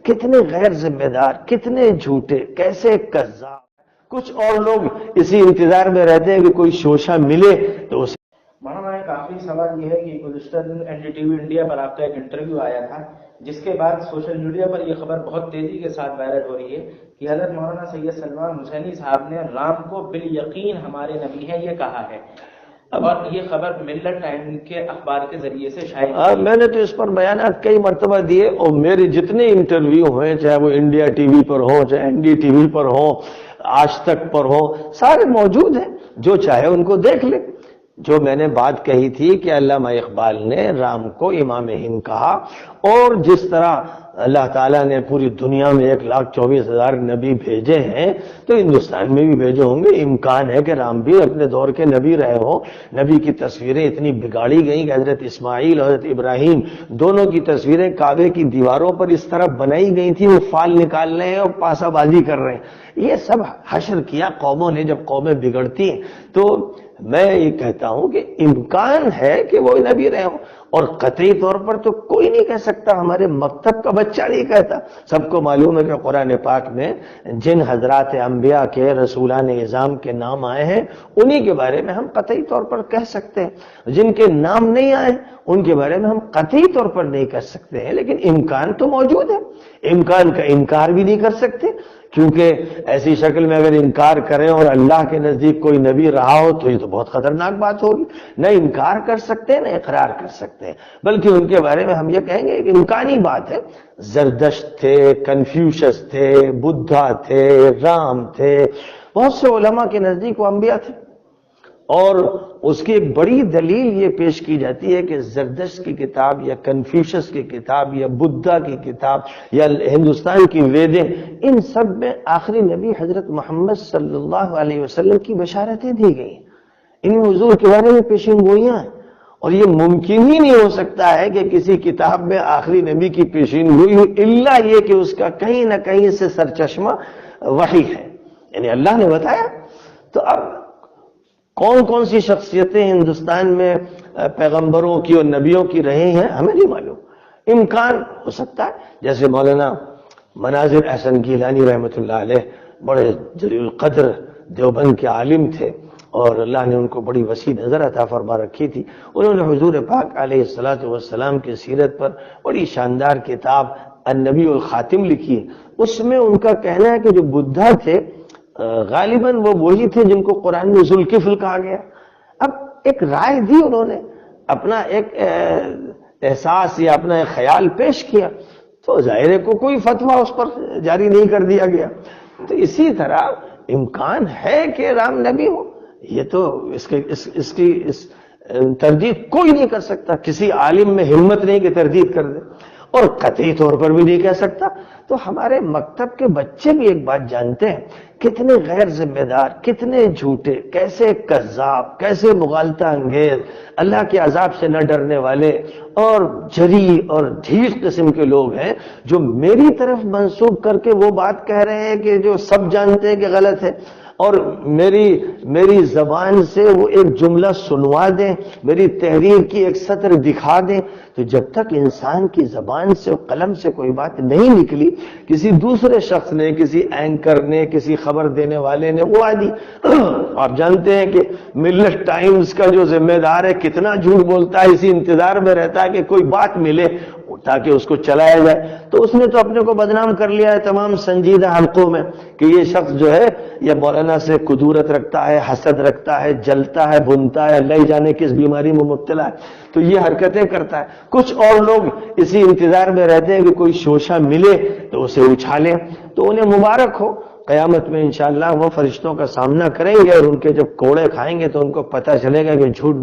کتنے غیر ذمہ دار، کتنے جھوٹے، کیسے کذاب. کچھ اور لوگ اسی انتظار میں رہتے ہیں کہ کوئی شوشہ ملے تو اسے. مولانا ایک آخری سوال یہ ہے کہ گزشتہ دن N D T V India پر آپ کا ایک انٹرویو آیا تھا، جس کے بعد سوشل میڈیا پر یہ خبر بہت تیزی کے ساتھ وائرل ہو رہی ہے کہ حضرت مولانا سید سلمان حسینی صاحب نے رام کو بالیقین ہمارے نبی ہیں یہ کہا ہے، اور یہ خبر ملت ٹائم کے اخبار کے ذریعے سے شائع. میں نے تو اس پر بیانات کئی مرتبہ دیے، اور میرے جتنے انٹرویو ہوئے، چاہے وہ انڈیا ٹی وی پر ہوں، چاہے این ڈی ٹی وی پر ہوں، آج تک پر ہوں، سارے موجود ہیں، جو چاہے ان کو دیکھ لے. جو میں نے بات کہی تھی کہ علامہ اقبال نے رام کو امام ہند کہا، اور جس طرح اللہ تعالیٰ نے پوری دنیا میں 1,24,000 نبی بھیجے ہیں تو ہندوستان میں بھی بھیجے ہوں گے. امکان ہے کہ رام بھی اپنے دور کے نبی رہے ہوں. نبی کی تصویریں اتنی بگاڑی گئیں کہ حضرت اسماعیل اور حضرت ابراہیم دونوں کی تصویریں کعبے کی دیواروں پر اس طرح بنائی گئی تھی، وہ فال نکال رہے ہیں اور پاسا بازی کر رہے ہیں. یہ سب حشر کیا قوموں نے. جب قومیں بگڑتی ہیں تو میں یہ کہتا ہوں کہ امکان ہے کہ وہ نبی رہے ہوں، اور قطعی طور پر تو کوئی نہیں کہہ سکتا. ہمارے مکتب کا بچہ نہیں کہتا. سب کو معلوم ہے کہ قرآن پاک میں جن حضرات انبیاء کے، رسولان اعظام کے نام آئے ہیں انہی کے بارے میں ہم قطعی طور پر کہہ سکتے ہیں. جن کے نام نہیں آئے ان کے بارے میں ہم قطعی طور پر نہیں کہہ سکتے ہیں، لیکن امکان تو موجود ہے. امکان کا انکار بھی نہیں کر سکتے، کیونکہ ایسی شکل میں اگر انکار کریں اور اللہ کے نزدیک کوئی نبی رہا ہو تو یہ تو بہت خطرناک بات ہوگی. نہ انکار کر سکتے نہ اقرار کر سکتے ہیں، بلکہ ان کے بارے میں ہم یہ کہیں گے کہ امکانی بات ہے. زردشت تھے، کنفیوشس تھے، بدھا تھے، رام تھے، بہت سے علماء کے نزدیک وہ انبیاء تھے. اور اس کی ایک بڑی دلیل یہ پیش کی جاتی ہے کہ زردشت کی کتاب یا کنفیوشس کی کتاب یا بدھا کی کتاب یا ہندوستان کی ویدیں، ان سب میں آخری نبی حضرت محمد صلی اللہ علیہ وسلم کی بشارتیں دی گئی. ان میں حضور کے بارے میں پیشین گوئیاں ہیں، اور یہ ممکن ہی نہیں ہو سکتا ہے کہ کسی کتاب میں آخری نبی کی پیشین گوئی ہو، الا یہ کہ اس کا کہیں نہ کہیں سے سرچشمہ وحی ہے، یعنی اللہ نے بتایا. تو اب کون کون سی شخصیتیں ہندوستان میں پیغمبروں کی اور نبیوں کی رہی ہیں ہمیں نہیں معلوم. امکان ہو سکتا ہے جیسے مولانا مناظر احسن گیلانی رحمۃ اللہ علیہ بڑے جلیل القدر دیوبند کے عالم تھے، اور اللہ نے ان کو بڑی وسیع نظر عطا فرما رکھی تھی. انہوں نے حضور پاک علیہ الصلوۃ والسلام کی سیرت پر بڑی شاندار کتاب النبی الخاتم لکھی ہے. اس میں ان کا کہنا ہے کہ جو بدھا تھے غالباً وہ وہی تھے جن کو قرآن میں ذوالکفل کہا گیا. اب ایک رائے دی انہوں نے، اپنا ایک احساس یا اپنا ایک خیال پیش کیا، تو ظاہر ہے کوئی فتویٰ اس پر جاری نہیں کر دیا گیا. تو اسی طرح امکان ہے کہ رام نبی ہو، یہ تو اس کی تردید کوئی نہیں کر سکتا. کسی عالم میں ہمت نہیں کہ تردید کر دے، اور قطعی طور پر بھی نہیں کہہ سکتا. تو ہمارے مکتب کے بچے بھی ایک بات جانتے ہیں، کتنے غیر ذمہ دار، کتنے جھوٹے، کیسے کذاب، کیسے مغالطہ انگیز، اللہ کے عذاب سے نہ ڈرنے والے اور جری اور ڈھیس قسم کے لوگ ہیں، جو میری طرف منسوب کر کے وہ بات کہہ رہے ہیں کہ جو سب جانتے ہیں کہ غلط ہے، اور میری زبان سے وہ ایک جملہ سنوا دیں، میری تحریر کی ایک سطر دکھا دیں. تو جب تک انسان کی زبان سے قلم سے کوئی بات نہیں نکلی، کسی دوسرے شخص نے، کسی اینکر نے، کسی خبر دینے والے نے وہ آدھی آپ جانتے ہیں کہ ملت ٹائمز کا جو ذمہ دار ہے کتنا جھوٹ بولتا ہے، اسی انتظار میں رہتا ہے کہ کوئی بات ملے تاکہ اس کو چلایا جائے. تو اس نے تو اپنے کو بدنام کر لیا ہے تمام سنجیدہ حلقوں میں کہ یہ شخص جو ہے یہ مولانا سے کدورت رکھتا ہے، حسد رکھتا ہے، جلتا ہے، بنتا ہے، اللہ ہی جانے کس بیماری میں مبتلا ہے، تو یہ حرکتیں کرتا ہے. کچھ اور لوگ اسی انتظار میں رہتے ہیں کہ کوئی شوشہ ملے تو اسے اچھالیں. تو انہیں مبارک ہو، قیامت میں انشاءاللہ وہ فرشتوں کا سامنا کریں گے، اور ان کے جب کوڑے کھائیں گے تو ان کو پتہ چلے گا کہ جھوٹ